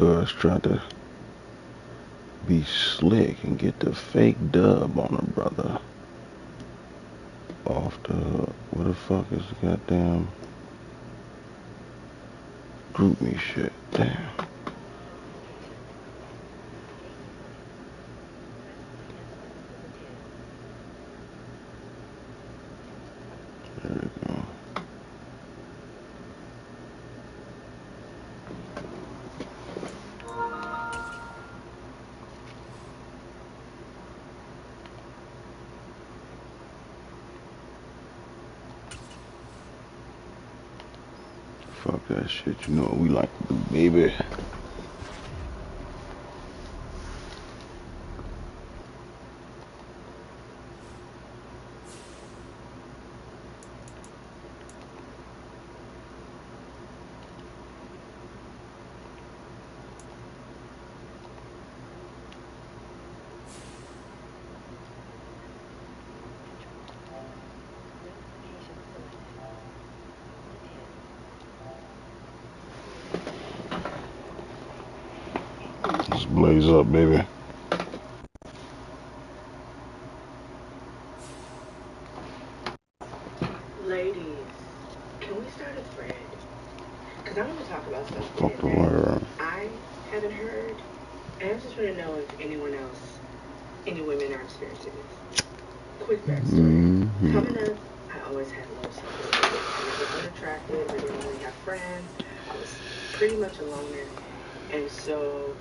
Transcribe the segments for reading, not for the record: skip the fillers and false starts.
Cuz tried to be slick and get the fake dub on a brother. Off the, what the fuck is the goddamn group me shit? Damn. There we go. Fuck that shit, you know what we like to do, baby. Let's blaze up, baby. Ladies, can we start a thread? Because I want to talk about something Fuck the word. I haven't heard, and I just want to know if anyone else, any women are experiencing this. Quick backstory. Coming up, I always had low self-esteem. I was unattractive. I didn't really have friends. I was pretty much a loner. And so,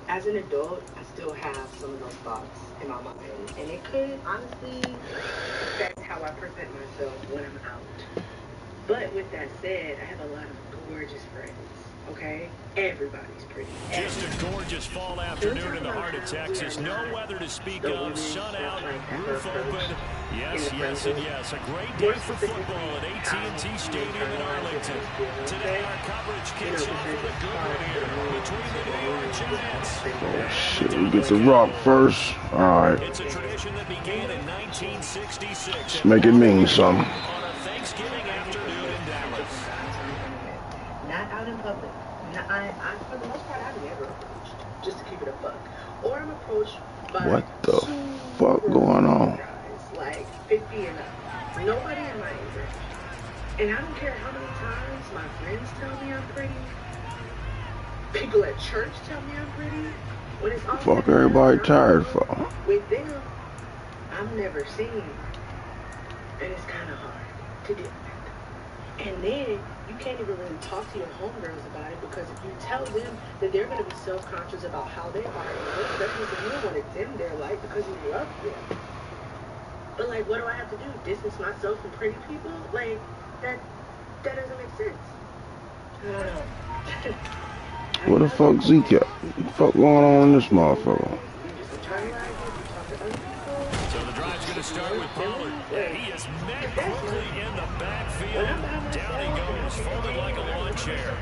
as an adult, I still have some of those thoughts in my mind. And it could honestly affect how I present myself when I'm out. But with that said, I have a lot of gorgeous friends, okay? Everybody's pretty. Just a gorgeous fall afternoon in the heart of Texas. No weather to speak of. Sun out, roof open. Yes, yes, and yes. A great day for football at AT&T Stadium in Arlington. Today, our coverage kicks off with a good one here between the New York Giants. Oh, shit. We get the rock first. All right. It's a tradition that began in 1966. Let's make it mean something. On a Thanksgiving afternoon in Dallas. Not out in public. I for the most part, I've never approached, just to keep it a buck. Or I'm approached by What the fuck going on? Guys, like 50 and up. Nobody in my age range. And I don't care how many times my friends tell me I'm pretty. People at church tell me I'm pretty. When it's all Fuck everybody tired for. With them, I'm never seen. And it's kind of hard to deal with. And then you can't even really talk to your homegirls about it, because if you tell them that they're going to be self-conscious about how their body looks, that means that you don't want to dim their light because you love them. But like, what do I have to do? Distance myself from pretty people? Like, that doesn't make sense. I don't know. What the fuck Zeke got? What the fuck going on in this motherfucker? So the drive's going to start with Pollard. He is met quickly in the backfield. Down he goes, folded like a lawn chair.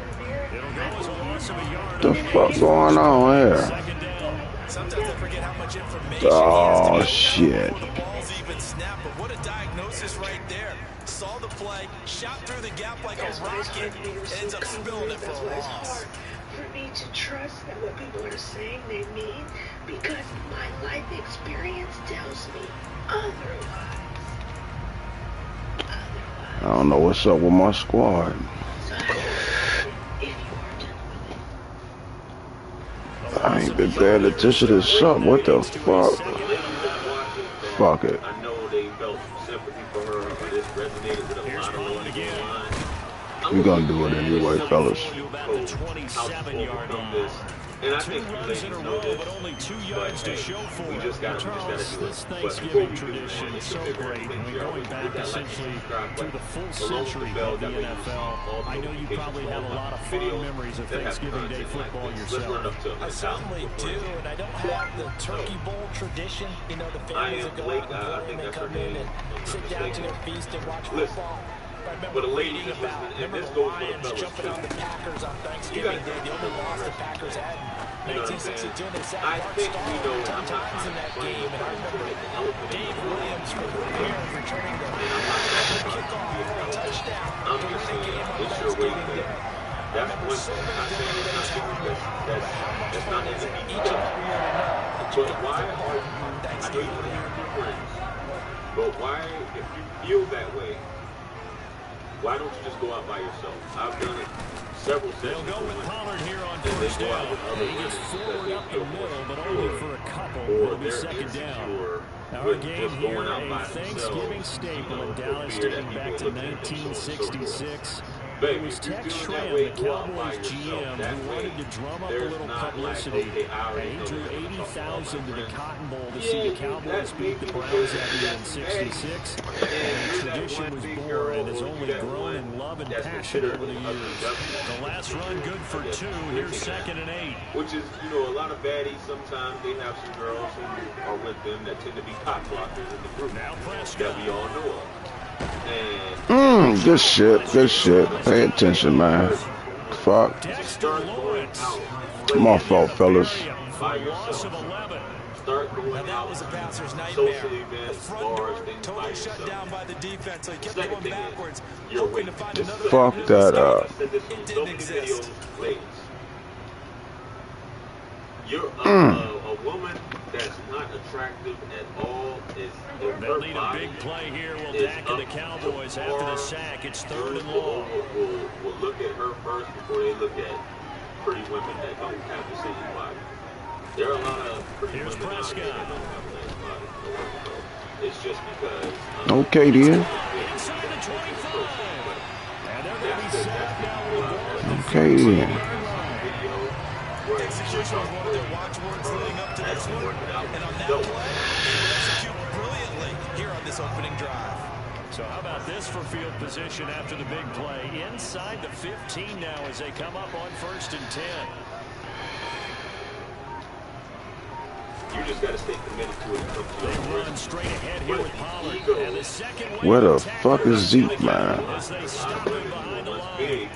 It'll go as a loss of a yard. The fuck going on here? Second down. Sometimes I forget how much information Oh, shit. before the ball's even snapped, but what a diagnosis right there. Saw the play, shot through the gap like a rocket, ends up spilling it for a loss. For me to trust that what people are saying they mean, because my life experience tells me otherwise. I don't know what's up with my squad. So, if you are done with it. I ain't been paying attention to something. What the fuck? Fuck it. I know they felt sympathy for her, but this resonated with a lot of women online. We gonna do it anyway, fellas. The 27-yard line. And I 2 think runs in a row, but only 2 yards to show for we it. just gotta do This it. Thanksgiving tradition is so great. And we're going back essentially to the full century of the NFL. I know you probably have a lot of fond memories of Thanksgiving Day football yourself. I certainly do, and I don't have the Turkey Bowl tradition. You know, the families that go out and and they come in and sit down to their feast and watch football. I remember reading about the Lions jumping on the Packers on Thanksgiving Day. The only loss the Packers had in 1962. They sat Mark Starr 10 times in that game. And I remember Dave Williams from the Bears returning the kickoff for a touchdown during the game on Thanksgiving Day. That's one thing. I'm saying it's not that's not in the BBW. But why are you, I know you want to have your friends, but why, if you feel that way, why don't you just go out by yourself? I've done it several sessions. They'll go with Pollard here on and first they go out down. with other He gets women forward because up they the feel more middle, but secure, only for a couple. or It'll be they're second down. insecure Our with game just going here, out by a Thanksgiving themselves, staple you know, in for Dallas fear that dating back people to are looking at them, so on and so forth. 1966. Baby, It was if you're Tex feeling that Schramm, way, the go out by Cowboys yourself. GM, That who way, wanted to drum up a there's little not publicity. like, okay, I And already he know drew they're gonna talk about 80,000 to the my friends. Cotton Bowl to Yeah, see the that Cowboys beat may the be Browns because that you year got in some baddies, 66. and And you're that tradition one was big born girl, and has or only you that grown one in love and that's passion considered over the an years. ugly The last run good for I guess, 2. you're Here's thinking second and 8. which is, you know, a lot of baddies, sometimes they have some girls who are with them that tend to be cock blockers in the group Now that we all know of. And Good shit. Good shit. Pay attention, man. Fuck. Dexter Lawrence. My fault, fellas. By Loss yourself. of 11. Start going Now that out was a passer's to nightmare. social The events, front bars, door things by totally shut yourself. down by the defense, so he kept Second going thing backwards, is, you're hoping waiting. to find This another is Fuck avenue that of escape. up. I said this It on so didn't many exist. videos, ladies. You're a woman that's not attractive at all is if They'll her need a body big play here. Will is Dak and the up Cowboys to after the par, sack. It's third dudes and long. will look at her first before they look at pretty women that don't have the same body. There are a lot of pretty Here's women out there that Prescott. don't have a nice body. It's just because Okay, then. Inside the 25. And they're going to be set now with the ball at the Okay, then. 30-yard line. Execution was one of their watchwords leading up to this one, and on that play, they will execute brilliantly here on this opening drive. So how about this for field position after the big play? Inside the 15 now as they come up on 1st and 10. you just got to stay committed to it. They run straight ahead here with Pollard. And the second wave Where the attack fuck is Zeke, again man? as they stop him behind the line.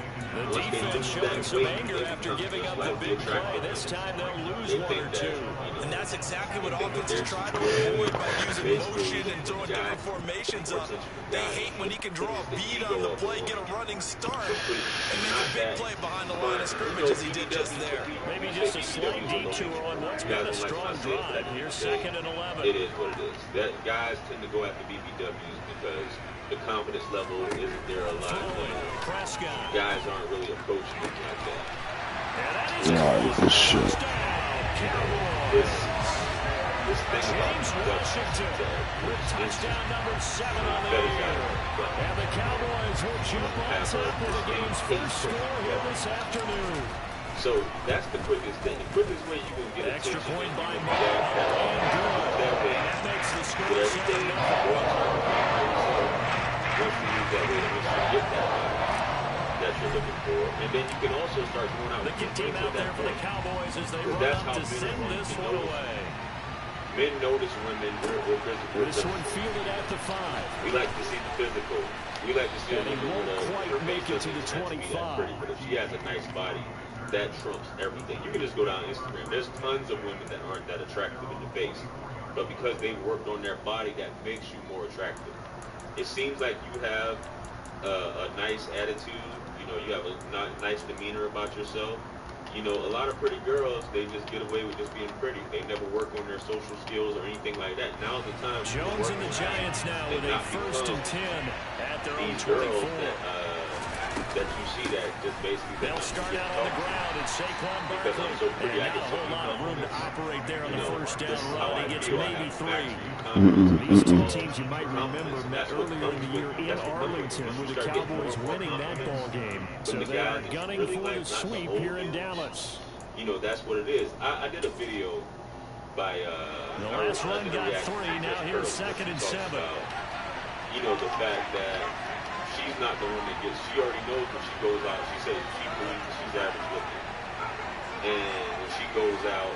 The defense showing some anger after giving up the big play. This time they'll lose 1 or 2. And that's exactly what offenses try to avoid by using motion and throwing different formations up. They hate when he can draw a bead on the play, get a running start, and make a big play behind the line of scrimmage as he did just there. Maybe just a slight detour on what's been a strong drive. Here's 2nd and 11. It is what it is. That guys tend to go after BBWs because the confidence level isn't there a lot. Prescott. Guys aren't really approaching it like that. Yeah, good shit. This thing about James Washington with touchdown number 7 on the year. And the Cowboys will jump on top of the game's first score here this afternoon. So that's the quickest thing. The quickest way you can get Extra attention point is by you can Moore. that way. That makes the score Get everything 7-0. once you use that way, once you get that that you're looking for, and then you can also start going out. The kid team out there for the Cowboys as they run that's up how to send this one away. Men notice women. We're physical. This one fielded at the 5. We like to see the physical. We like to see And he won't quite her make it to face the doesn't have to be that 25. pretty, but if she has a nice body, that trumps everything. You can just go down Instagram. There's tons of women that aren't that attractive in the face, but because they worked on their body, that makes you more attractive. It seems like you have a nice attitude. You know, you have a nice demeanor about yourself. You know, a lot of pretty girls, they just get away with just being pretty. They never work on their social skills or anything like that. Now's the time. Jones and the Giants now with a 1st and 10 at their own 24. That you see that just basically They'll start out on the ground and Saquon Barkley. And not a whole lot of room to operate there on the first down run. He gets maybe 3. These two teams you might remember met earlier in the year in Arlington with the Cowboys winning that ball game. So they are gunning for the sweep here in Dallas. You know, that's what it is. I did a video by the last run got 3. Now here's 2nd and 7. You know, the fact that she's not the one that gets, she already knows when she goes out, she says she believes that she's average looking. And when she goes out,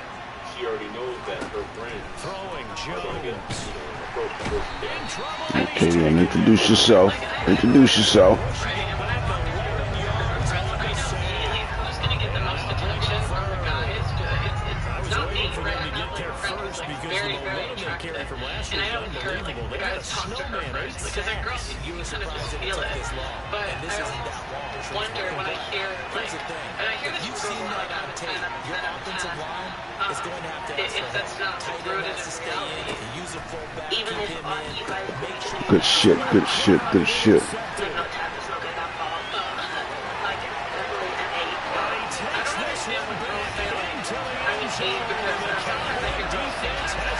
she already knows that her friends throwing are going to get, approach the person. Okay, then introduce yourself. Introduce yourself. For them to get there first because the momentum they carry Snowman from last year and I was know it's her, like, unbelievable. the They guy got a that talked to her Snowman, 8 first, because they're girls, sacks. you You were kind of surprised that it feel took it. this long. But And this I isn't that long. almost wonder when I hear, like, Here's the thing. and I hear If this you've from seen girls that like on tape, your offensive line is going to have to ask if for that's help. not Tight end rooted has to in stay in. reality, If you use a fullback, even keep if him in. you guys Make sure Good shit, good shit, good shit. like no tap is no good that ball. Like definitely an 8. I don't understand when girls say like I'm an 8 because sometimes I hear girls say that I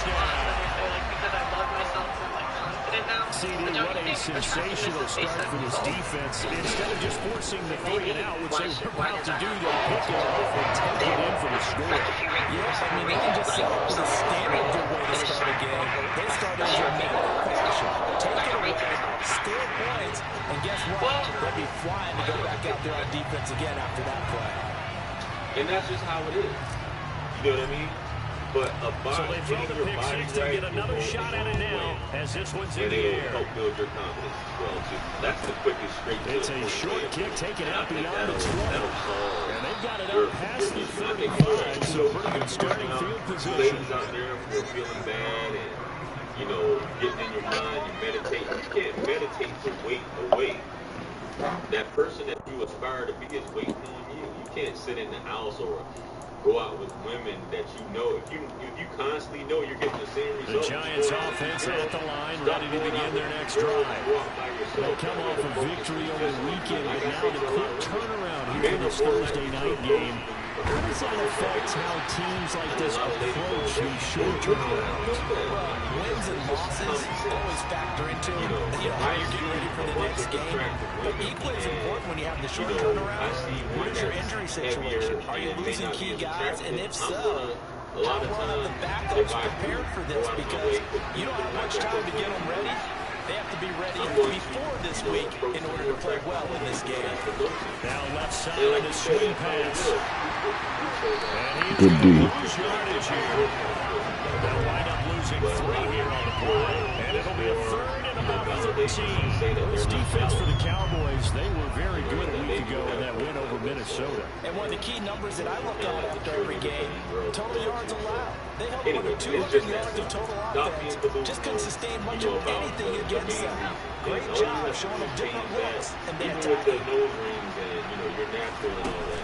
feel like because I love myself and like confident now. CD, But don't what you a think sensational start for this defense. Instead of just forcing the 3 and out, which they were about to do, they pick it off and take it in for the score. Yeah, I mean, they can just set up with a standard good way to start a game. They start in dramatic fashion. Take it away, score points, and guess what? They'll be flying to go back out there on defense again after that play. And that's just how it is. You know what I mean? But So they throw the pick six and get another shot at it now as this one's in and the it'll air. help build your confidence as well, too. That's the quickest straight to It's the a point short play. kick taken out And I beyond the think 20. that'll solve And they've got it your out past the issue. I 35, think so pretty good starting field position. ladies out there who are feeling bad and, you know, getting in your mind, you meditate. You can't meditate to wait away. That person that you aspire to be is waiting on you. You can't sit in the house or go out with women that you know. If you constantly know you're getting the same The results. Giants offense at the line, ready to begin their next drive. They come off a victory over the weekend, but now the quick turnaround here for this Thursday night game. How does that affect how teams like this approach these short turnarounds? Well, wins and losses always factor into how you're getting ready for the next game. But equally as important when you have the short turnaround, what is your injury situation? Are you losing key guys? And if so, how well have the backups prepared for this? Because you don't have much time to get them ready. They have to be ready before this week in order to play well in this game. Now left side of the swing pass. Good D. Lose yardage here. They'll wind up losing 3 here on the play. And it'll be a third and about 13. This defense for the Cowboys, they were very good a week ago in that win over Minnesota. And one of the key numbers that I look at after every game, total yards allowed. They held more than 200 yards of total offense. Just couldn't sustain much of anything against them. Great job showing them different looks and then attacking.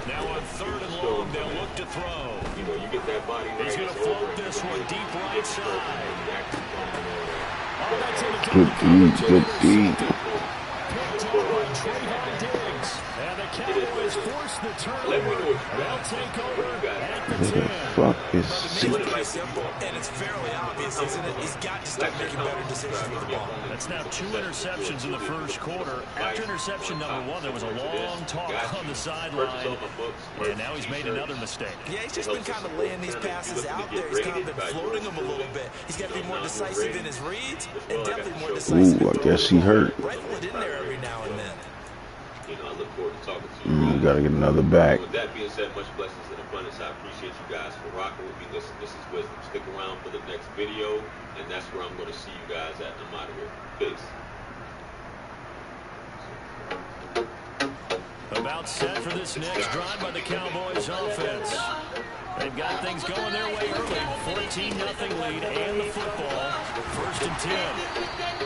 Now on 3rd and long, they'll look to throw. You know, you get that body right. He's going to float this one deep right side. Oh, that's Good D, good D. picked up by Trayvon Diggs. And the Cowboys force the turnover. They'll take over at the Who the 10. fuck is It's C? pretty simple, and it's fairly obvious, isn't it? He's got to start making better decisions with the ball. That's now 2 interceptions in the first quarter. After interception number 1, there was a long talk on the sideline. And now he's made another mistake. Yeah, he's just been kind of laying these passes out there. He's kind of been floating them a little bit. He's got to be more decisive in his reads and definitely more decisive. Ooh, I guess he hurt. Rifle it in there every now and then. You know, I look forward to talking to you. Gotta get another back. With that being said, much blessings and abundance. I appreciate you guys for rocking with me. Listen, this is Wisdom. Stick around for the next video, and that's where I'm going to see you guys at. I'm out of here. Peace. About set for this next drive by the Cowboys offense. They've got things going their way early. 14-0 lead and the football. 1st and 10.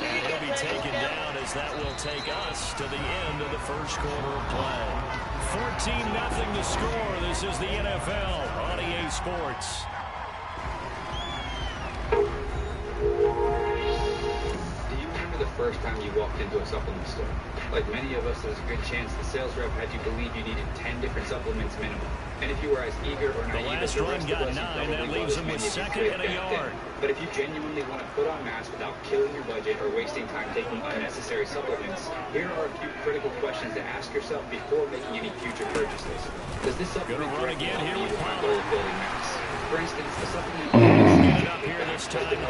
And he'll be taken down as that will take us to the end of the first quarter of play. 14-0 the score. This is the NFL on EA Sports. Do you remember the first time you walked into a supplement store? Like many of us, there's a good chance the sales rep had you believe you needed 10 different supplements minimum. And if you were as eager or naive as the rest of us, you probably bought as many as you could back then. But if you genuinely want to put on mass without killing your budget or wasting time taking unnecessary supplements, here are a few critical questions to ask yourself before making any future purchases. Does this supplement directly help you with my goal of building mass? For instance, the supplement Up here this time to the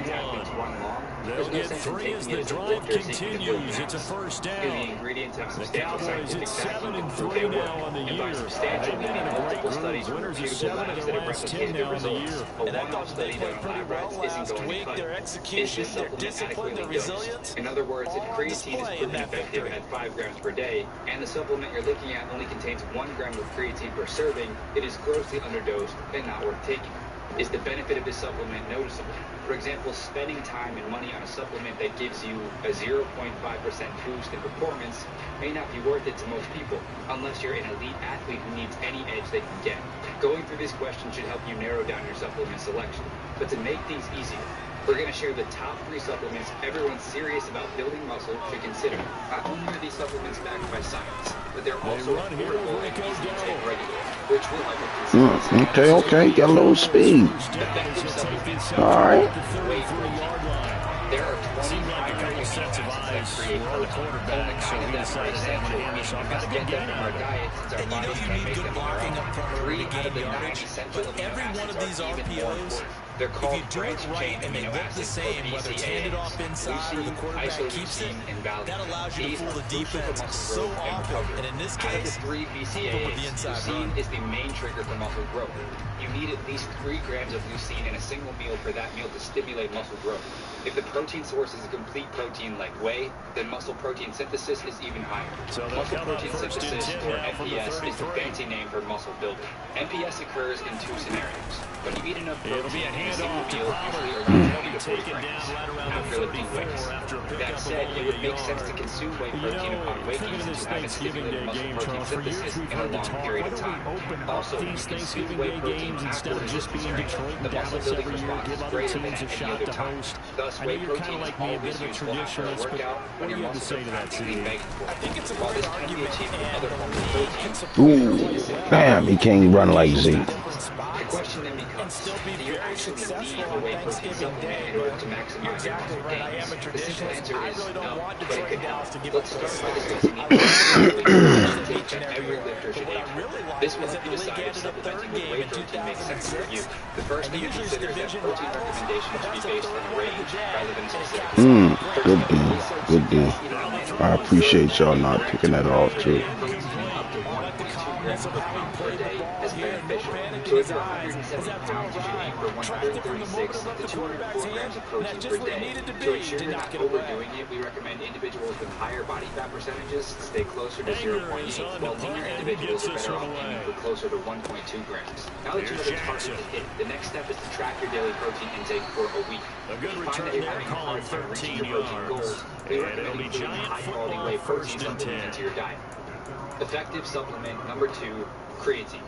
21. They'll get 3 as the drive continues. It's a first down. The Cowboys at 7-3 now on the year. They've been in a great group. Winners of 7 of their last 10 now on the year. And I thought they played pretty well last week. Their execution, their discipline, their resilience. In other words, if creatine is proven effective at 5 grams per day, and the supplement you're looking at only contains 1 gram of creatine per serving, it is grossly underdosed and not worth taking. Is the benefit of this supplement noticeable? For example, spending time and money on a supplement that gives you a 0.5% boost in performance may not be worth it to most people, unless you're an elite athlete who needs any edge they can get. Going through this question should help you narrow down your supplement selection. But to make things easier, we're going to share the top 3 supplements everyone serious about building muscle should consider. Not only are these supplements backed by science, but they're also affordable and easy to take regularly, which will help with Okay, got a little speed. All right. There are 20 primary sets of eyes on the quarterback, so he decided to have this. I've got to get them from our diet since our bodies can't make them on our own. 3 out of the 9 essential amino acids are even more important. They're called branched-chain amino acids, or BCAAs. Leucine, isoleucine, and valine. These are crucial for muscle growth and recovery. And in this case, out of the 3 BCAAs, leucine is the main trigger for muscle growth. You need at least 3 grams of leucine in a single meal for that meal to stimulate muscle growth. If the protein source is a complete protein like whey, then muscle protein synthesis is even higher. Muscle protein synthesis, or MPS, is the fancy name for muscle building. MPS occurs in 2 scenarios. When you eat enough protein in a single meal, usually around 20 to 40 grams, after lifting weights. That said, it would make sense to consume whey protein upon waking since you haven't stimulated muscle protein synthesis in a long period of time. Also, if you consume whey protein after resistance training, the muscle building response is greater than at any other time. Thus, whey protein is always useful after a workout when your muscles are practically begging for it. While this can be achieved with other forms of protein, Damn, he can't run like Z. the question then becomes, do you actually need a whey protein supplement in order to maximize your muscle gains? The simple answer is no, but it could help. Let's start by discussing the intake that every lifter should aim for. This will help you decide if supplementing with whey protein makes sense for you. The first thing to consider is that protein recommendations should be based on range rather than specific. Good deal. I appreciate y'all not picking that off too. Grams of protein per day is beneficial. So if you're 170 pounds, you should aim for 136 to 204 grams of protein per day. To ensure you're not overdoing it, we recommend individuals with higher body fat percentages stay closer to 0.8, while leaner individuals are better off aiming for closer to 1.2 grams. Now that you have a target to hit, the next step is to track your daily protein intake for a week. If you find that you're having a hard time reaching your protein goals, we recommend including high-quality whey protein supplements into your diet. Effective supplement number 2, creatine.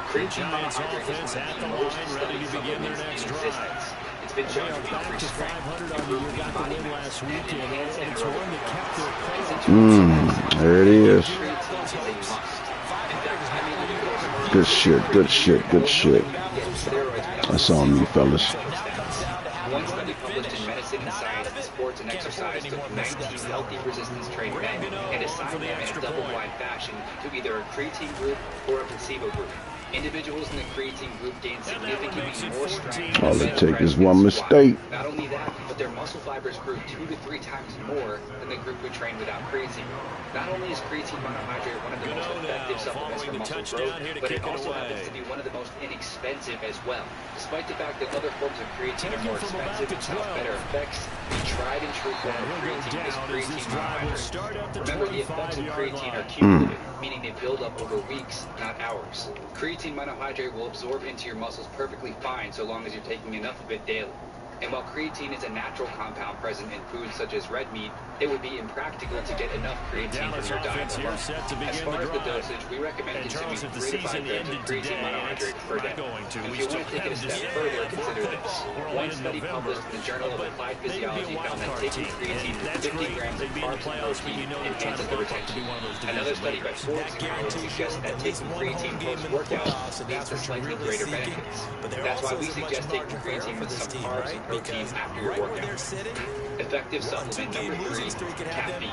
Creatine monohydrate is one of the most studied supplements in existence. It's been shown to increase strength, improve lean body mass, and enhance endurance. There it is. Creatine is a must. In fact, Good shit. That's on me, fellas. One study published in Medicine and Science in Sports and Exercise took 19 healthy resistance-trained men and assigned them in a double-blind fashion to either a creatine group or a placebo group. Individuals in the creatine group gained significantly more strength. All it takes is one mistake. Not only that, but their muscle fibers grew 2 to 3 times more than the group who trained without creatine. Not only is creatine monohydrate one of the most effective supplements for muscle growth, but it also happens to be one of the most inexpensive as well. Despite the fact that other forms of creatine are more expensive and have better effects, the tried and true form of creatine is creatine monohydrate. Remember, the effects of creatine are cumulative, meaning they build up over weeks, not hours. Creatine monohydrate will absorb into your muscles perfectly fine so long as you're taking enough of it daily. And while creatine is a natural compound present in foods such as red meat, it would be impractical to get enough creatine from your diet alone. As far as the dosage, we recommend consuming 3 to 5 grams of creatine monohydrate per day. If you want to take it a step further, consider this. One study published in the Journal of Applied Physiology found that taking creatine with 50 grams of carbs and protein enhances the retention. Another study by Forbes and colleagues suggests that taking creatine post-workout leads to slightly greater benefits. That's why we suggest taking creatine with some carbs and protein after your workout. Effective supplement number 3, caffeine.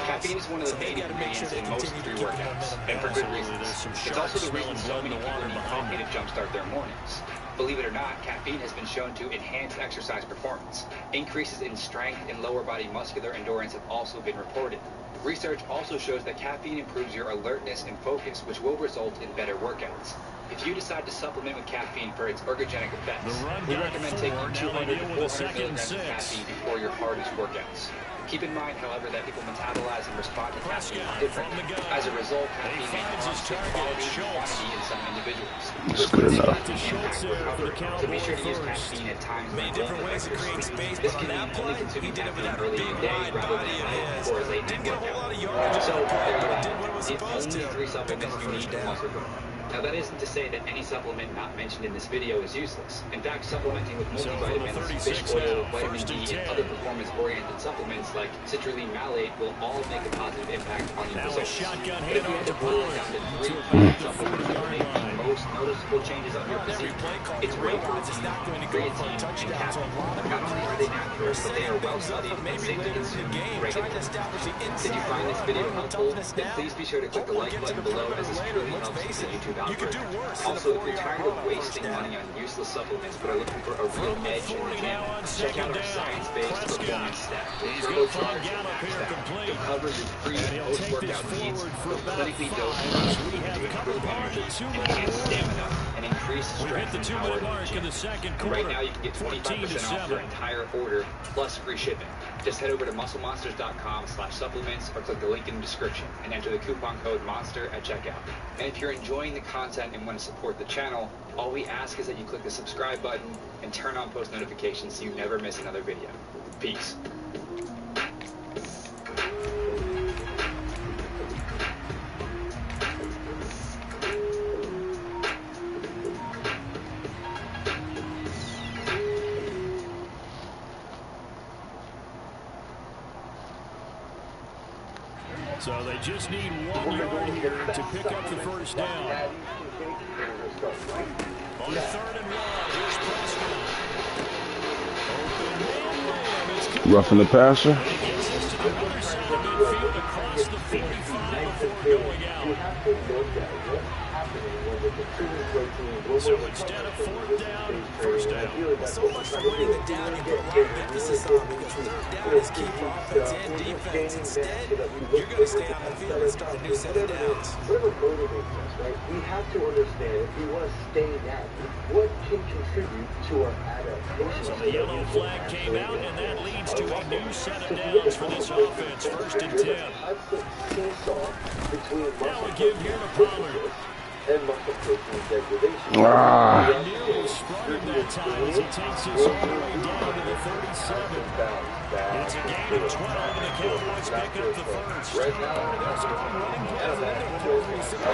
Caffeine is one of the main ingredients in most pre-workouts, and for good reasons. It's also the reason so many people need coffee to jumpstart their mornings. Believe it or not, caffeine has been shown to enhance exercise performance. Increases in strength and lower body muscular endurance have also been reported. Research also shows that caffeine improves your alertness and focus, which will result in better workouts. If you decide to supplement with caffeine for its ergogenic effects, we recommend taking 200 to 400 milligrams of caffeine before your hardest workouts. Keep in mind, however, that people metabolize and respond to caffeine differently. As a result, caffeine may cause quality and quantity in some individuals. individuals. It's good enough. So be sure to use caffeine at times when different ways to create space. This can mean only consuming caffeine early in the day rather than at night or a late night workout. So there you go. The only 3 supplements you need for muscle growth. Now, that isn't to say that any supplement not mentioned in this video is useless. In fact, supplementing with multivitamins, fish oil, vitamin D, and other performance-oriented supplements like citrulline malate will all make a positive impact on your results. But if you had to boil it down to 3 supplements that will make the most noticeable changes on your physique, it's whey protein, creatine, and caffeine. Not only are they natural, but they are well-studied and safe to consume regularly. Did you find this video helpful? Then please be sure to click the like button below, as this truly helps with the YouTube algorithm. Also, if you're tired of wasting money on useless supplements but are looking for a real edge in the gym, check out our science-based performance stack. Turbocharge and max stack. You'll cover your pre- and post-workout needs with clinically dosed products to improve energy, enhance stamina, and increase strength and power in the gym. And right now, you can get 25% off your entire order plus free shipping. Just head over to musclemonsters.com/supplements or click the link in the description and enter the coupon code MONSTER at checkout. And if you're enjoying the content and want to support the channel, all we ask is that you click the subscribe button and turn on post notifications so you never miss another video. Peace. So they just need 1 yard here to pick up the first down. On 3rd and 1, here's Prescott. Roughing the passer. He gets this to the other side of midfield across the 45 before going out. So instead of 4th down, 1st down. So much for winning the down, you put a lot of emphasis on, because 3rd down is key for offense and defense. Instead, you're going to stay on the field and start a new set of downs. Whatever motivates us, right? We have to understand, if we want to stay down, what can contribute to our adaptation. So the yellow flag came out, and that leads to a new set of downs for this offense. 1st and 10. Now a give here to Pollard. And muscle protein degradation. Nearly sprung him that time as he takes us all the way down to the 37. It's a gain of 12, and the Cowboys pick up the first. Right now, they're scoring running plays in the fourth. We see the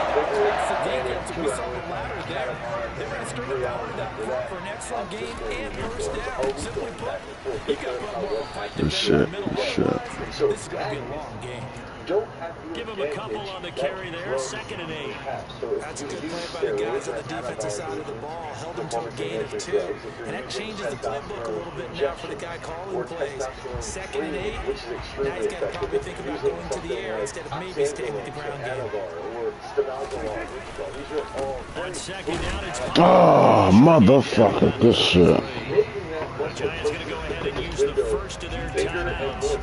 defense. We saw the ladder there. They're going to string the Pollard up front for an excellent gain and first down. Simply put, you got to put more fight to the middle of the line. This is going to be a long game. Give him a couple on the carry there, 2nd and 8. That's a good play by the guys on the defensive side of the ball. Held him to a gain of 2. And that changes the playbook a little bit now for the guy calling plays. 2nd and 8. Now he's got to probably think about going to the air instead of maybe staying with the ground game. On 2nd down, it's Oh, motherfucker. Good shit. the Giants going to go ahead and use the first of their timeouts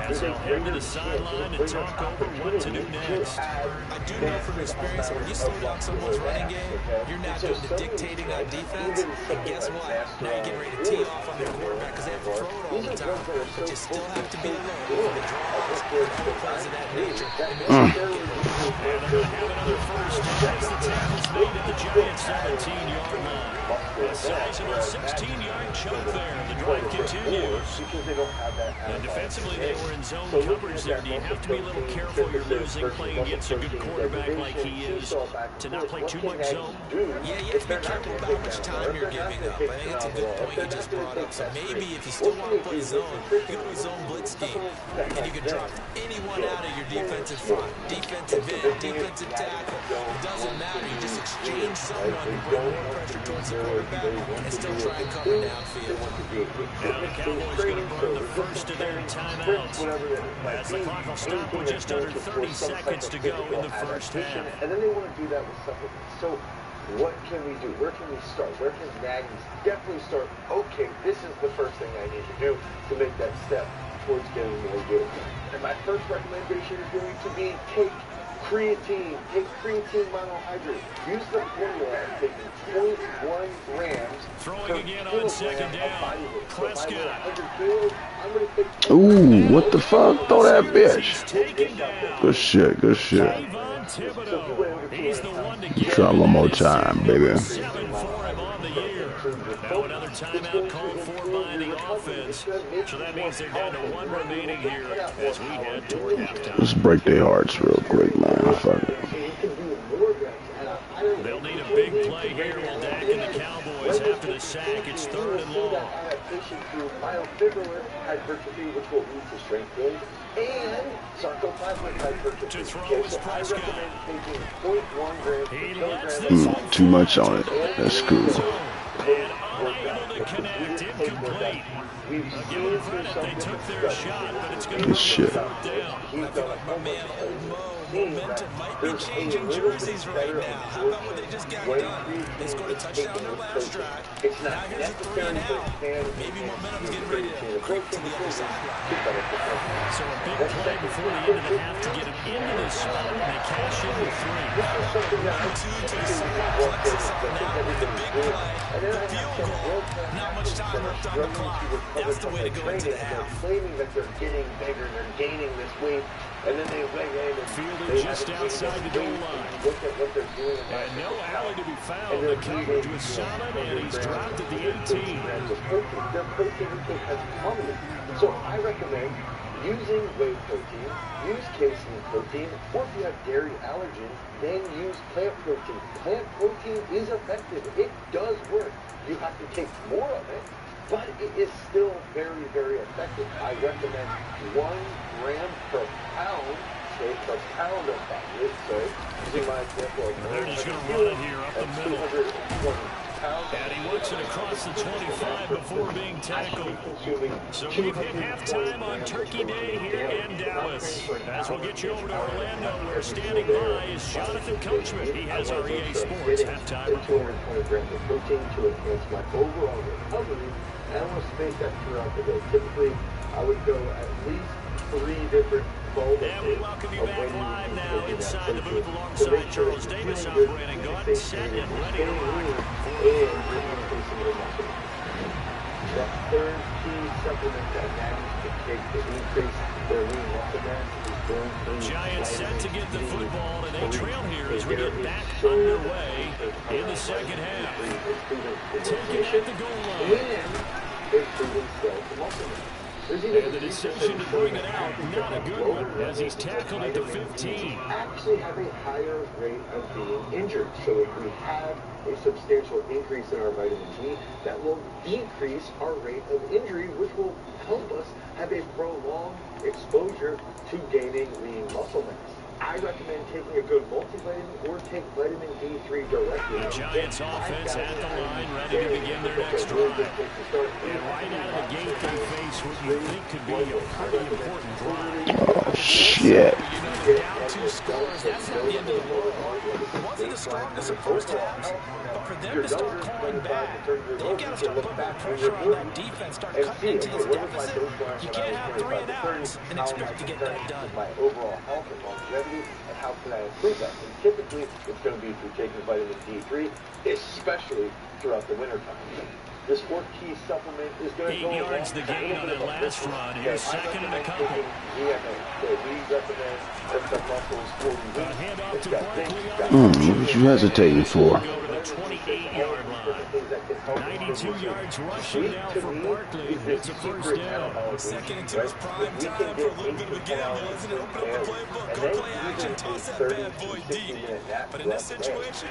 as they'll head to the sideline and talk over what to do next. I do know from experience that when you slow down someone's running game, you're not doing the dictating on defense. And guess what? Now you're getting ready to tee off on their quarterback because they have to throw it all the time. But you still have to be alert for the draws and other plays of that nature. And they're going to have another first as the tackle's made at the Giants' 17-yard line. A sizable 16-yard choke there. The drive continues. And defensively, they were in zone coverage there. Do you have to be a little careful? You're losing playing against a good quarterback like he is to not play too much zone? Yeah, you have to be careful about how much time you're giving up. I think it's a good point you just brought up. So maybe if you still want to play zone, you can do a zone blitz scheme. And you can drop anyone out of your defensive front. Defensive end, defensive tackle. It doesn't matter. You just exchange someone and bring more pressure towards the quarterback and still try and cover downfield. Now the Cowboys going to burn the first of their timeouts as the clock will stop with just under 30 seconds to go in the first half. And then they want to do that with supplements. So what can we do? Where can we start? Where can Nagy definitely start? Okay, this is the first thing I need to do to make that step towards getting more good. And my first recommendation is going to be take creatine. Take creatine monohydrate. Use the formula of taking 0.1 grams. Throwing again on 2nd down. Prescott. Ooh, what the fuck? Throw that bitch. Good shit, good shit. Thibodeau. He's the one to get Try one more time, baby. 7 for him on the year. Now another timeout called for by the offense. So that means they're down to 1 remaining here as we head toward halftime. Let's break their hearts real quick, man. Fuck it. They'll need a big play here while Dak and the Cowboys after the sack. It's 3rd and long. Which will lead to strength gains and sarcoplasmic hypertrophy. To throw is Prescott. He lets this one Too much on it. That's cool. And unable to connect, incomplete. Give them credit, they took their shot, but it's going to be shit. down. I feel like my man Old Mo momentum might be changing jerseys right now. How about what they just got done? They scored a touchdown their last drive. Now here's a 3 and out. Maybe momentum's getting ready to creep to the other sideline. So a big play before the end of the half to get him into this spot, and they cash in with 3. 1-2 to the side, Plexus up now with the big play. The field goal. Not much time left on the clock. That's the way to go into the half. Claiming that they're getting bigger, they're gaining this weight, and then they weigh in and Fielded just outside the goal line. Look at what they're doing. And no alley to be found. The coverage was solid, and he's dropped at the 18. Their protein intake has plummeted. So I recommend using whey protein, use casein protein, or if you have dairy allergens, then use plant protein. Plant protein is effective. It does work. You have to take more of it, but it is still very, very effective. I recommend 1 gram per pound, say per pound of fat. So using my example of They're just going to run it here up the middle. 220 pounds. And he works it across the 25 before being tackled. So we've hit halftime on Turkey Day here in Dallas. As we'll get you over to Orlando, where standing by is Jonathan Coachman. He has our EA Sports halftime report. 220 grams of protein to enhance my overall recovery, and I want to space that throughout the day. Typically, I would go at least 3 different bowls. And we welcome you back live now inside the booth alongside Charles Davis. I'm Brandon Gaunt, set and ready to rock. That third key supplement that managed to take to increase their lean muscle mass is going to Giants set to get the football, and they trail here as we get back underway in the second half. Taken at the goal line. And the decision to bring it out, not a good one, as he's tackled at the 15. Actually have a higher rate of being injured. So if we have a substantial increase in our vitamin D, that will decrease our rate of injury, which will help us have a prolonged exposure to gaining lean muscle mass. I recommend taking a good multivitamin or take vitamin D3 directly. The Giants offense at the line, ready to begin their next drive. And right out of the gate, they face what you think could be a pretty important drive. Oh, shit. Down 2 scores, that's not the end of the world. It wasn't the strongest of first halves, but for them to start calling back, they've got to start putting more pressure on that defense, start cutting into this deficit. You can't have 3 and outs and expect to get that done. My overall health and longevity, and how can I improve that? And typically, it's going to be through taking vitamin D3, especially throughout the winter time. This 4th key supplement is going to go 8 yards the gain on that last run. Here's second and a couple. We recommend that the muscles will be handoff to Barkley. What you hesitating for? Go to the 28-yard line. 92 yards rushing now for Barkley. It's a first down. Second into his prime time for a little bit of a gamble, isn't it? Open up the playbook, go play action, toss that bad boy deep. But in this situation,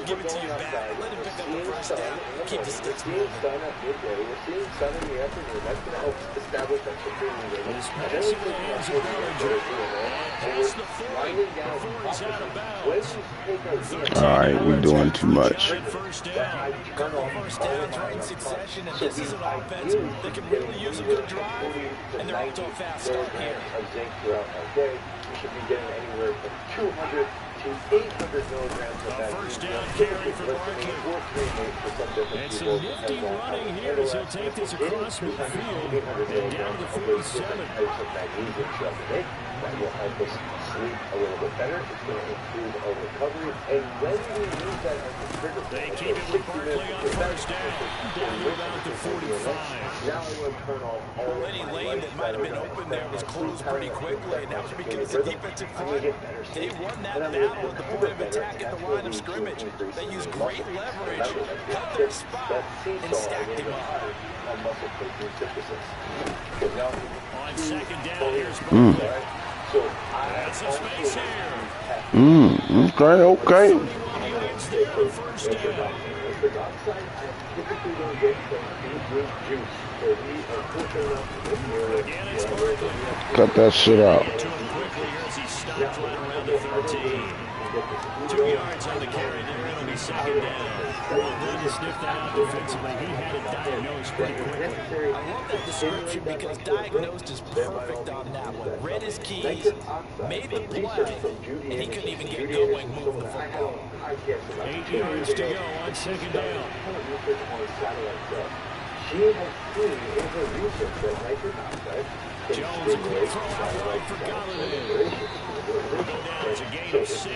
give it to your back, let him pick up the first down, keep the sticks moving. Sun at midday. We're seeing sun in the afternoon. That's going to help establish that security rating. His pass in the hands of Bellinger. Past the 40 before he's out of bounds. All right, we're doing too much. First down. Couple first downs right in succession, and this is an offense that can really use a good drive, and they're off to a fast start here. Of zinc throughout our day. We should be getting anywhere from 200 to 800 milligrams of that. First down carry for Barkley. It's a nifty running here as he'll take this across midfield and down to the 47. That will help us sleep a little bit better. It's going to improve our recovery. And when we use that as a trigger They point, keep it with Barkley on first down. Down to about the 45. now I want to turn off all Well, of any my lane lights that might have been are open gonna there was affect my closed sleep pretty pattern, quickly, and that was because the defensive front, they won that battle at the point of attack at the line of scrimmage. They used great leverage, held their spot, and stacked him up. on muscle protein synthesis. Because now On second down, here's Barkley. so That's a space here. Okay. 31 yards there on first down. the outside, I typically don't get some beetroot juice. So we are fortunate enough to get here. Again, it's Barkley. Cut that shit out. Get to him quickly here as he stops right around the 13. 2 yards on the carry there. It'll be second down. Well done to sniff that out defensively. He had it diagnosed pretty quickly. I love that description because diagnosed is perfect on that one. Read his keys, made the play, and he couldn't even get going moving the football. 8 yards to go on second down. She has seen in her research that nitric oxide Jones, a quick throw out wide for Galladay. We'll go down. It's a gain of 6. And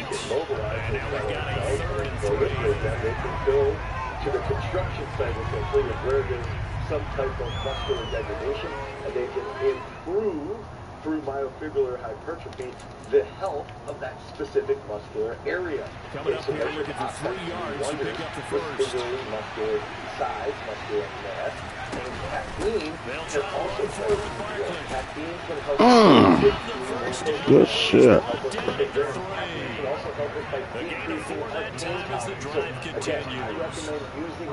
now we've got a 3rd and 3. They can go to the construction site essentially of where there's some type of muscular degradation, and they can improve through myofibrillar hypertrophy the health of that specific muscular area. Coming up here, looking for 3 yards to pick up the first. Muscular size, muscular mass, and caffeine can also play. Caffeine can help. Good shit. A gain of 4 that time as the drive continues.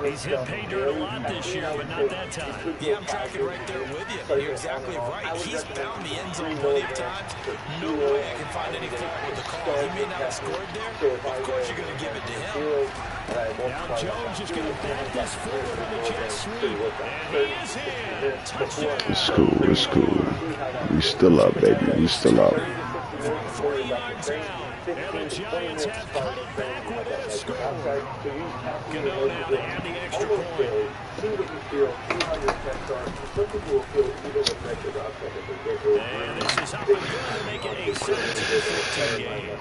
He's hit pay dirt a lot this year, but not that time. Yeah, I'm tracking right there with you. You're exactly right. He's found the end zone plenty of times. No way I can find any fault with the call. He may not have scored there. Of course you're going to give it to him. Now Jones is going to bat this forward on the jet sweep. And he is in. Touchdown. It's cool. We still up, baby. We still up. From 40 yards out. And the Giants have cut it back with a score. Cano now, they have the extra point. See what you feel, see how your steps are. Some people will feel even with nitric oxide if they get through. And this is up and good to make it a 17-14 game.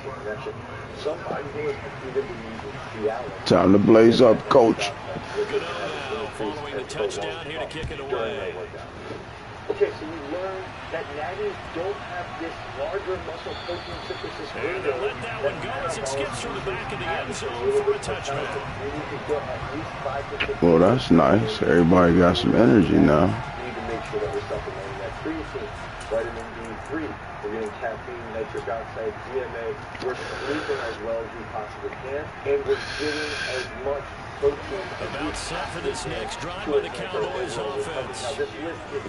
Some bodybuilders even be using Cialis. Time to blaze up, coach. Cano now following the touchdown here to kick it away. Okay, so you learn that natties don't have this larger muscle protein synthesis And window. they'll let that one go as it skips from the back of the end zone for a touchback. Well, that's nice. Everybody got some energy now. We need to make sure that we're supplementing that creatine, vitamin D3. We're getting caffeine, nitric oxide, DMA. We're sleeping as well as we possibly can, and we're getting as much protein. About set for this next drive by the Cowboys offense.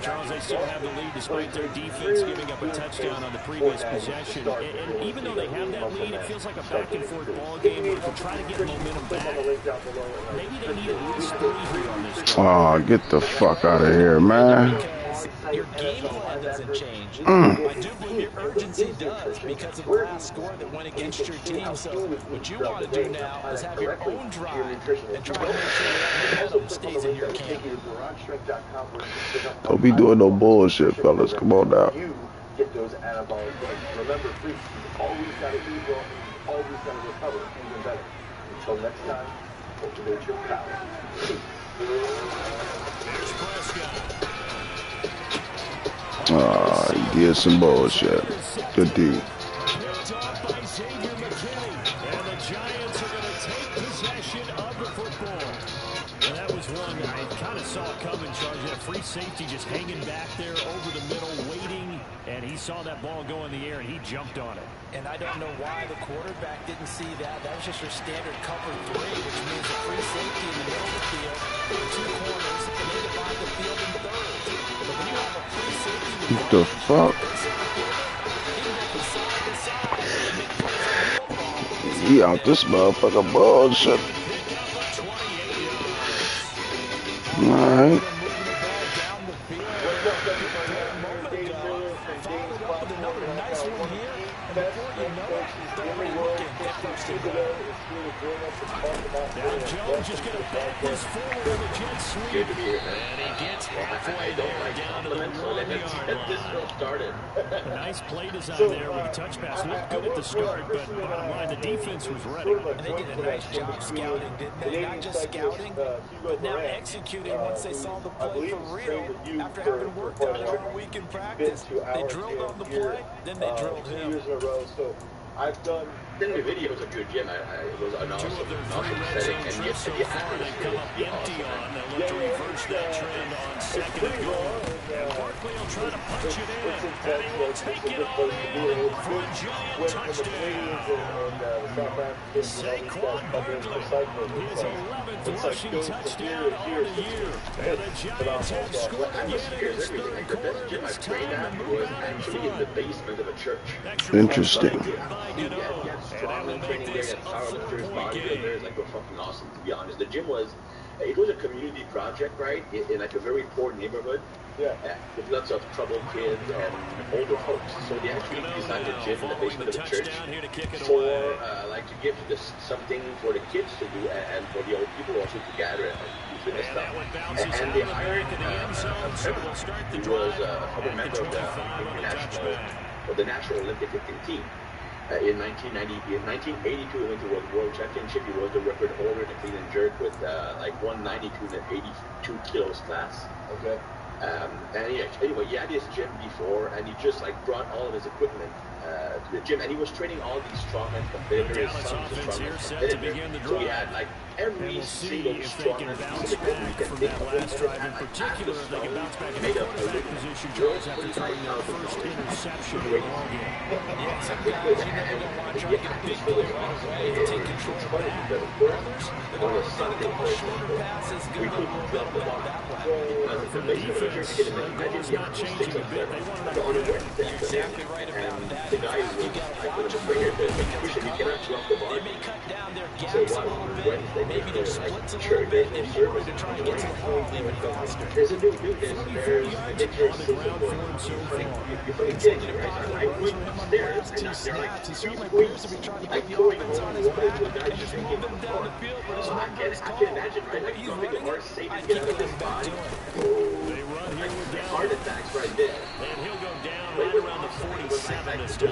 Charles, they still have the lead despite their defense giving up a touchdown on the previous possession. And even though they have that lead, it feels like a back-and-forth ball game where if you try to get momentum back, maybe they need at least 3 here on this drive. Oh, get the fuck out of here, man. Your game plan doesn't change. I do believe your urgency does because of the last score that went against your team. So what you want to do now is have your own drive and try to make sure that momentum stays in your camp. Don't be doing no bullshit, fellas. Come on now. You get those anabolic drugs. Remember, please, you've always got to eat well, and you've always got to recover even better. Until next time, cultivate your power. There's Prescott. He did some bullshit. Good dude. Picked off by Xavier McKinney. And the Giants are going to take possession of the football. And that was one that I kind of saw coming, Charles. That free safety just hanging back there over the middle, waiting. And he saw that ball go in the air, and he jumped on it. And I don't know why the quarterback didn't see that. That was just your standard cover 3, which means a free safety in the middle of the field, 2 corners, and they divide the field in thirds. But when you have a free safety with What the fuck? He out this motherfucker bullshit. Alright. Followed up with another nice one here, and before you know it, don't really look at that first and goal. Now Jones just going to back this forward on the jet sweep. And he gets halfway there down to the 1-yard line. This started. A nice play design there with a touch pass. Looked good at the start, but bottom line, the defense was ready. And they did a nice job scouting, didn't they? Not just scouting, but now executing once they saw the play for real after having worked on it all week in practice. They drilled on the play, then they drilled him. 2 years in a row, so I've done. Then the videos of your gym, it was an awesome setting, and yet They've come up empty on. They'll look to reverse that trend on second and goal. And Barkley will try to punch it in, and he will take it all in for a giant touchdown. Saquon Barkley, his 11th rushing touchdown on the year. And the Giants have scored again in this third quarter. This time to move on actually in the basement of a church. Interesting. Strongman training there, and powerlifters, bodybuilders, like were fucking awesome, to be honest. The gym was, it was a community project, right, in like a very poor neighborhood. Yeah. With lots of troubled kids and older folks. So they actually designed a gym in the basement of the church for, like, to give something for the kids to do and for the old people also to gather and do fitness stuff. And they hired he was a former member of the National Olympic lifting team. In 1982, he went to the World Championship. He was the record holder in the clean and jerk with like 192 in the 82 kilos class. Okay. And anyway, he had his gym before, and he just like brought all of his equipment to the gym, and he was training all these strongman competitors, sons of strongman competitors. So he had like every single strongman piece of equipment you can think of. Last drive in particular, they can bounce back and forth in that position, Charles, after throwing their first interception of the ball game. Yeah, some guys, you know, they're going to want to try to get a big play right away to take control back. Others, they're going to want to throw shorter passes, good up the ball that way. From the defense, goal's not changing a bit. They wanted to You're exactly right about that. The guy who watch them because you cannot drop the ball. They may cut down their gaps a little bit, maybe their splits a little bit, in order to try to get to the ball even faster. There's a new there's 24 yards on the ground for him so far. You're putting kids, right? I went upstairs and they're like, It certainly appears to be trying to put the offense on his back and just move them down the field, but it's not first I call. can imagine, right? The way Like he's dropping running the it, safety I to get can't out of get his him back body. to it. They run here with Heart Dallas. attacks right there. And he'll go down right around the 47 this time.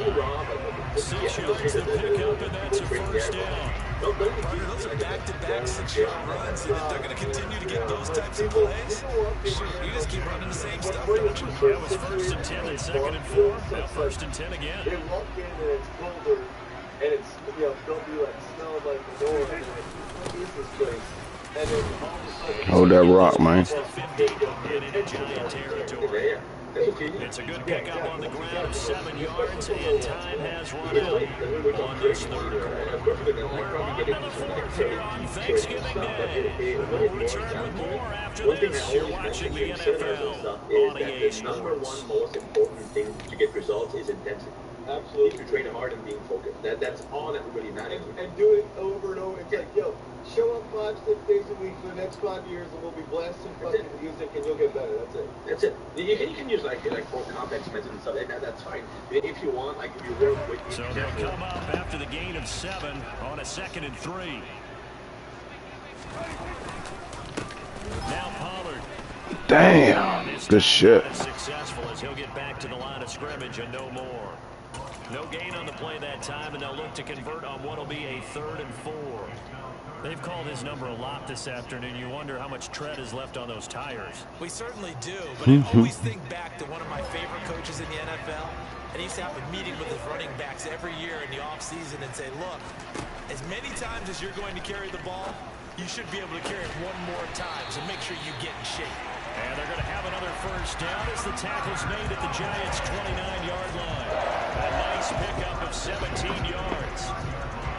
6 yards to pick up, and that's a first down. Those are back-to-back 6-yard runs, and if they're going to continue to get those types of plays, shoot, you just keep running the same stuff, don't you? That was first and 10 and second and 4. Now first and 10 again. They walk in and it's colder, and it's, you know, don't be like smelling like the door, and like, what is this place? And then all of a sudden, Hold that rock, man. It's the 50 and into Giant territory. It's a good pickup on the ground, 7 yards, and time has run out on this third quarter. On Thanksgiving Day, we'll return with more after this. You're watching the NFL on EA Sports. Number one most important thing to get results is intensity. absolutely. If you train hard and being focused, that's all that really matters. And do it over and over. It's like, yo, show up 5-6 days a week for the next 5 years, and we'll be blasting fucking music, and you'll get better. That's it. That's it. You can use like more complex methods and stuff like that. That's fine. If you want, like if you work with. So they'll come up after the gain of 7 on a 2nd and 3. Now Pollard. Damn, good shit. Successful as he'll get back to the line of scrimmage and no more. No gain on the play that time, and they'll look to convert on what will be a 3rd and 4. They've called his number a lot this afternoon. You wonder how much tread is left on those tires. We certainly do, but I always think back to one of my favorite coaches in the NFL, and he used to have a meeting with his running backs every year in the offseason and say, look, as many times as you're going to carry the ball, you should be able to carry it one more time, so make sure you get in shape. And they're going to have another first down as the tackle's made at the Giants' 29-yard line. A nice pickup of 17 yards.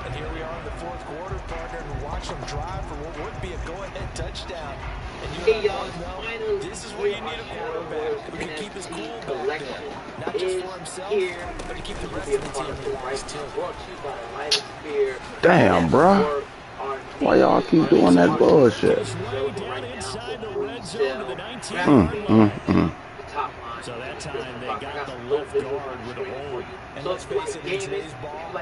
And here we are in the 4th quarter, partner, and watch them drive for what would be a go-ahead touchdown. And you know, this is where you need a quarterback who can keep his cool back there. Not just for himself, but to keep the rest of the team relaxed, too. Damn, bro. Why y'all keep doing that bullshit? Down inside the red zone to the 19-yard line. So that time they got the left guard with a hold. And let's face it, in today's ball,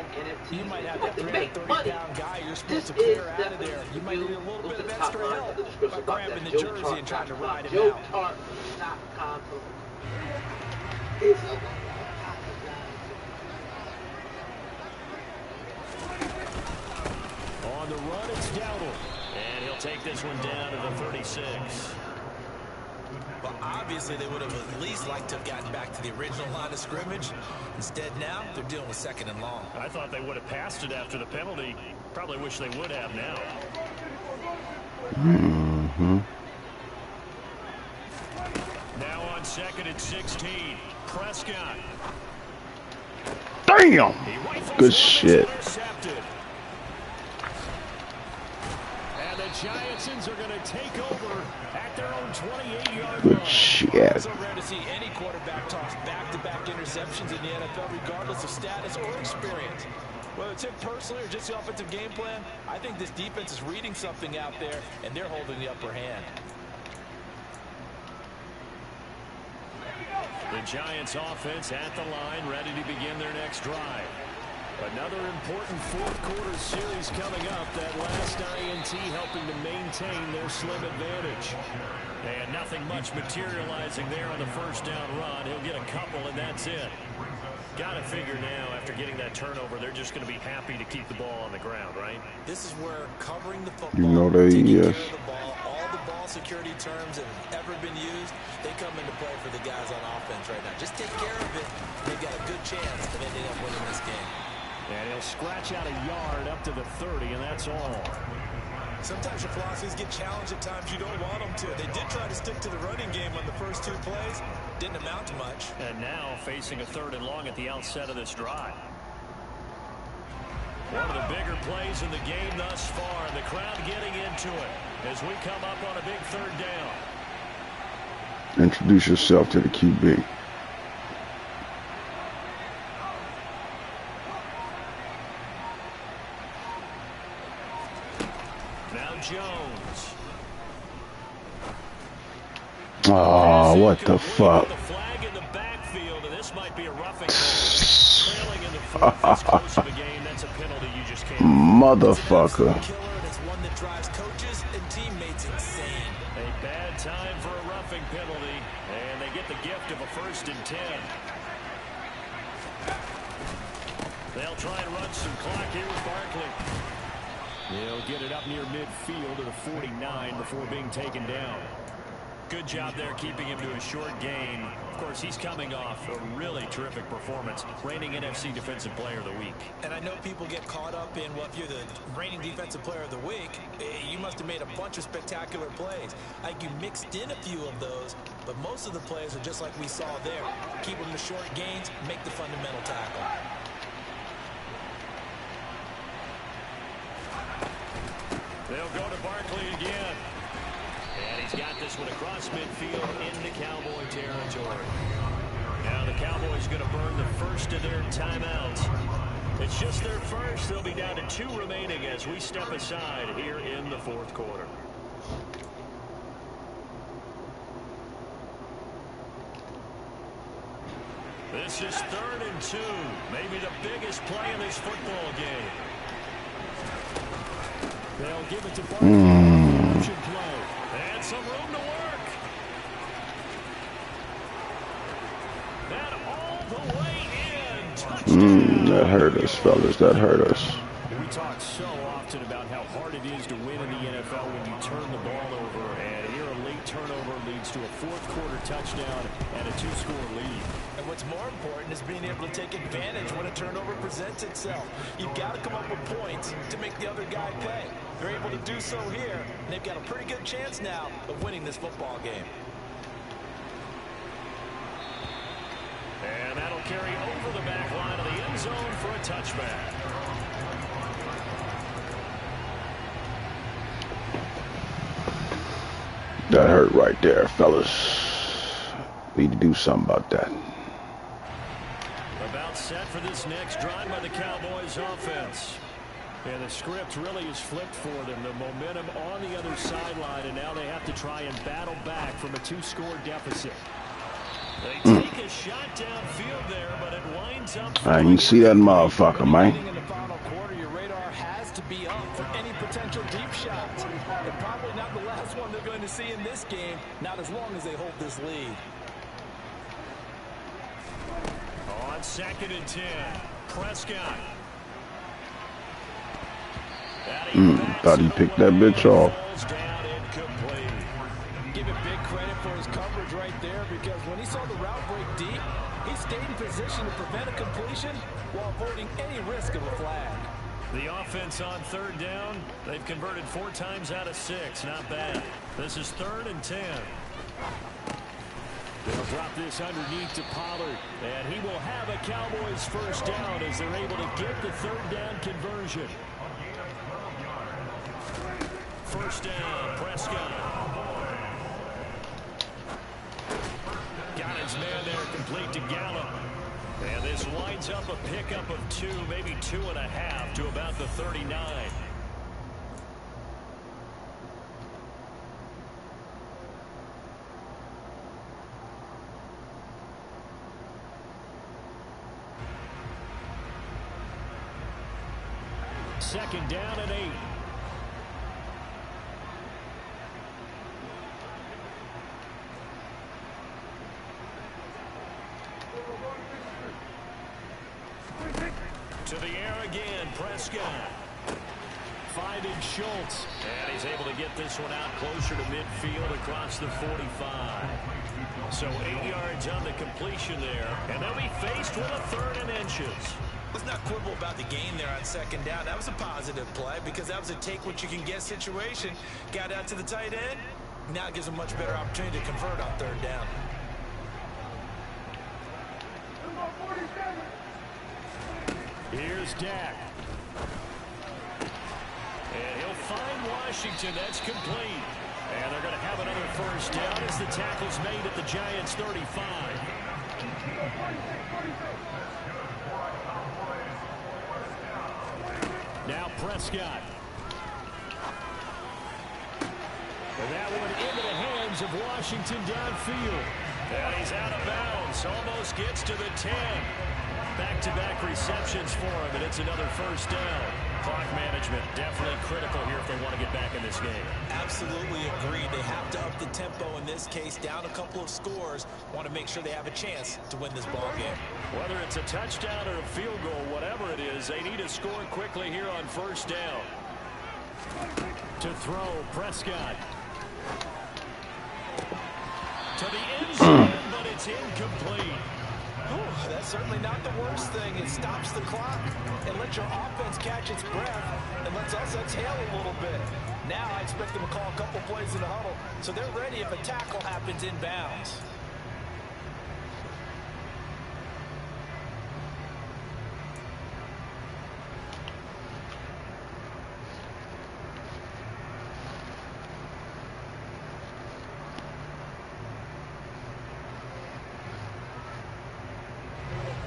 you might have that 330-pound guy you're supposed to clear out of there. You might need a little bit of extra help by grabbing the jersey and trying to ride him out. On the run, it's Dowdle. And he'll take this one down to the 36. Well, obviously, they would have at least liked to have gotten back to the original line of scrimmage. Instead, now, they're dealing with 2nd and long. I thought they would have passed it after the penalty. Probably wish they would have now. Now on 2nd and 16. Prescott. Damn! Good shit. And the Giantsons are going to take over at their own 28-yard line. Good shit. I'm so rare to see any quarterback toss back-to-back interceptions in the NFL, regardless of status or experience. Whether it's him personally or just the offensive game plan, I think this defense is reading something out there, and they're holding the upper hand. The Giants offense at the line, ready to begin their next drive. Another important fourth-quarter series coming up. That last INT helping to maintain their slim advantage. And nothing much materializing there on the first down run. He'll get a couple, and that's it. Got to figure now, after getting that turnover, they're just going to be happy to keep the ball on the ground, right? This is where covering the football, you know they, taking care of the ball, all the ball security terms that have ever been used, they come into play for the guys on offense right now. Just take care of it. They've got a good chance of ending up winning this game. And he'll scratch out a yard up to the 30, and that's all. Sometimes your philosophies get challenged at times you don't want them to. They did try to stick to the running game on the first 2 plays. Didn't amount to much. And now facing a 3rd and long at the outset of this drive. One of the bigger plays in the game thus far, and the crowd getting into it as we come up on a big 3rd down. Introduce yourself to the QB. Now Jones. Oh, what the fuck? The flag in the backfield, and this might be a roughing call. Trailing in the 4th, this close of a game, that's a penalty you just can't. Motherfucker. It's one that drives coaches and teammates insane. A bad time for a roughing penalty, and they get the gift of a 1st and 10. They'll try and run some clock here with Barkley. He'll get it up near midfield to the 49 before being taken down. Good job there keeping him to a short gain. Of course, he's coming off a really terrific performance, reigning NFC Defensive Player of the Week. And I know people get caught up in, well, if you're the reigning Defensive Player of the Week, you must have made a bunch of spectacular plays. I think you mixed in a few of those, but most of the plays are just like we saw there. Keep them to short gains, make the fundamental tackle. They'll go to Barkley again. And he's got this one across midfield into Cowboy territory. Now the Cowboys going to burn the first of their timeouts. It's just their first. They'll be down to 2 remaining as we step aside here in the 4th quarter. This is 3rd and 2. Maybe the biggest play in this football game. They'll give it to Barkley. Option play. And some room to work. And all the way in. That hurt us, fellas. That hurt us. We talk so often about how hard it is to win in the NFL when you turn the ball over. And here a late turnover leads to a 4th quarter touchdown and a 2-score lead. And what's more important is being able to take advantage when a turnover presents itself. You've got to come up with points to make the other guy pay. They're able to do so here, and they've got a pretty good chance now of winning this football game. And that'll carry over the back line of the end zone for a touchback. That hurt right there, fellas. Need to do something about that. About set for this next drive by the Cowboys offense. And the script really is flipped for them. The momentum on the other sideline, and now they have to try and battle back from a 2-score deficit. They take a shot downfield there, but it winds up. I didn't see that motherfucker, man. In the final quarter, your radar has to be up for any potential deep shots. And probably not the last one they're going to see in this game, not as long as they hold this lead. On 2nd and 10, Prescott. Thought he picked that bitch off. Give it big credit for his coverage right there, because when he saw the route break deep, he stayed in position to prevent a completion while avoiding any risk of a flag. The offense on 3rd down, they've converted 4 times out of 6. Not bad. This is 3rd and 10. They'll drop this underneath to Pollard, and he will have a Cowboys first down as they're able to get the 3rd down conversion. First down, Prescott. Got his man there, complete to Gallup. And this winds up a pickup of 2, maybe 2.5 to about the 39. Second down and 8. To the air again, Prescott. Finding Schultz. And he's able to get this one out closer to midfield across the 45. So 8 yards on the completion there. And they'll be faced with a 3rd and inches. Let's not quibble about the gain there on 2nd down. That was a positive play because that was a take-what-you-can-get situation. Got out to the tight end. Now it gives a much better opportunity to convert on 3rd down. Here's Dak. And he'll find Washington. That's complete. And they're going to have another first down as the tackle's made at the Giants' 35. Now Prescott. And that one into the hands of Washington downfield. And he's out of bounds. Almost gets to the 10. Back-to-back receptions for him, and it's another first down. Clock management definitely critical here if they want to get back in this game. Absolutely agreed. They have to up the tempo in this case, down a couple of scores. Want to make sure they have a chance to win this ball game. Whether it's a touchdown or a field goal, whatever it is, they need to score quickly here on first down. To throw, Prescott. To the end zone, but it's incomplete. Ooh, that's certainly not the worst thing. It stops the clock and lets your offense catch its breath and lets us exhale a little bit. Now I expect them to call a couple plays in the huddle so they're ready if a tackle happens inbounds.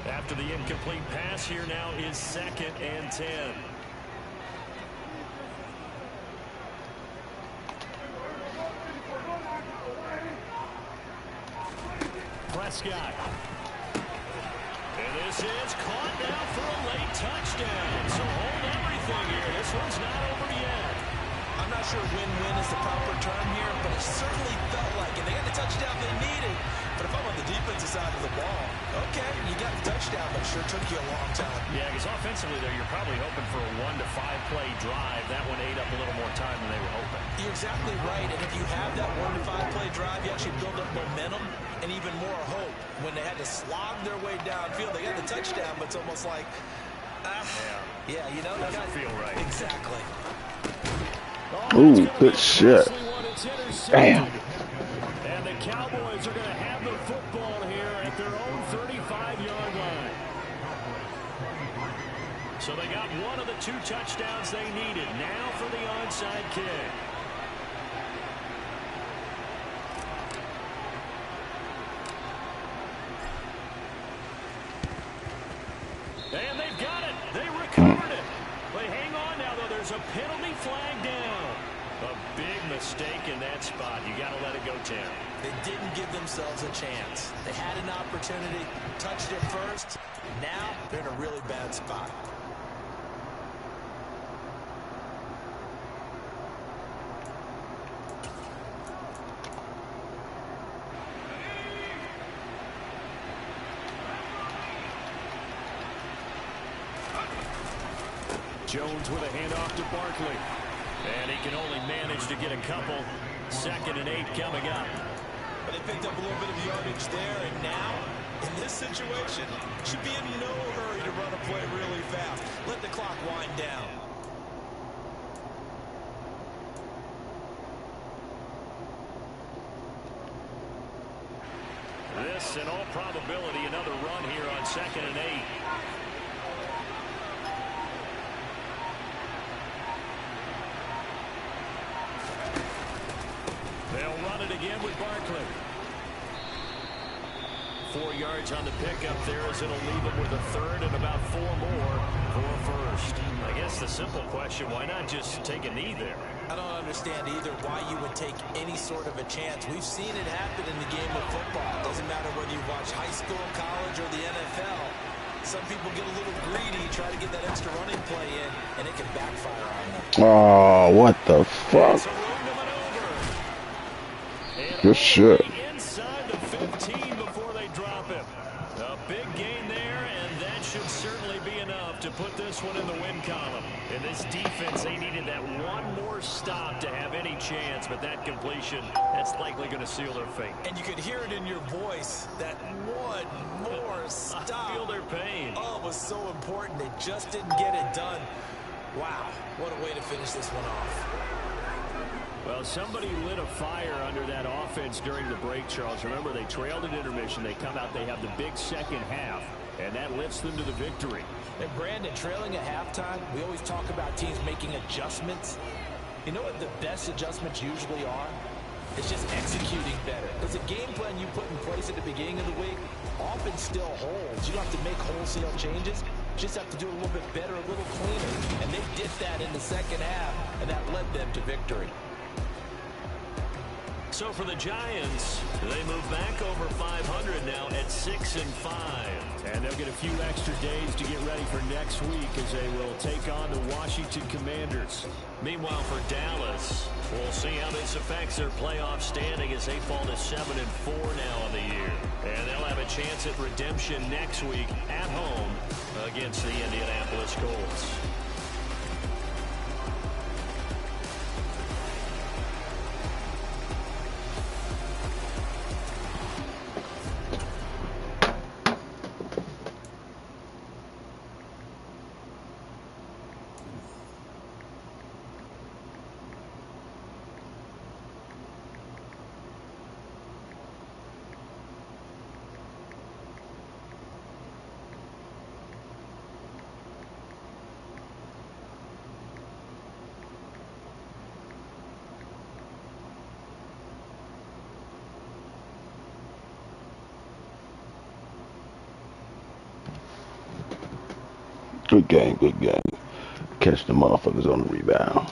After the incomplete pass, here now is 2nd and 10. Prescott. And this is caught now for a late touchdown. So hold everything here. This one's not over yet. I'm not sure win-win is the proper term here, but it certainly felt like it. They got the touchdown they needed. But if I'm on the defensive side of the ball, okay, you got the touchdown, but it sure took you a long time. Yeah, because offensively there, you're probably hoping for a 1 to 5 play drive. That one ate up a little more time than they were hoping. You're exactly right, and if you have that 1 to 5 play drive, you actually build up momentum and even more hope. When they had to slog their way downfield, they got the touchdown, but it's almost like, yeah, you know, doesn't feel right. Exactly. Ooh, good shit. Damn. And the Cowboys are going to have the football here at their own 35-yard line. So they got one of the 2 touchdowns they needed. Now for the onside kick. And they've got it. They recovered it. But hang on now, though. There's a penalty flag down. A big mistake in that spot. You got to let it go 10. They didn't give themselves a chance. They had an opportunity, touched it first. Now they're in a really bad spot. Jones with a handoff to Barkley. And he can only manage to get a couple. 2nd and 8 coming up. But they picked up a little bit of yardage there, and now, in this situation, should be in no hurry to run a play really fast. Let the clock wind down. This, in all probability, another run here on 2nd and 8. They'll run it again with Barkley. 4 yards on the pickup there as it'll leave him with a 3rd and about 4 more for a first. I guess the simple question, why not just take a knee there? I don't understand either why you would take any sort of a chance. We've seen it happen in the game of football. It doesn't matter whether you watch high school, college, or the NFL. Some people get a little greedy, try to get that extra running play in, and it can backfire on them. Oh, what the fuck? Good shit. Inside the 15 before they drop him. A big gain there, and that should certainly be enough to put this one in the win column. In this defense, they needed that one more stop to have any chance, but that completion, that's likely going to seal their fate. And you could hear it in your voice, that one more stop. I feel their pain. Oh, it was so important. They just didn't get it done. Wow, what a way to finish this one off. Well, somebody lit a fire under that offense during the break, Charles. Remember, they trailed at intermission. They come out, they have the big second half, and that lifts them to the victory. And Brandon, trailing at halftime, we always talk about teams making adjustments. You know what the best adjustments usually are? It's just executing better. Because the game plan you put in place at the beginning of the week often still holds. You don't have to make wholesale changes. You just have to do it a little bit better, a little cleaner. And they did that in the second half, and that led them to victory. So for the Giants, they move back over 500 now at 6-5. And they'll get a few extra days to get ready for next week as they will take on the Washington Commanders. Meanwhile, for Dallas, we'll see how this affects their playoff standing as they fall to 7-4 now on the year. And they'll have a chance at redemption next week at home against the Indianapolis Colts. Good game, good game. Catch the motherfuckers on the rebound.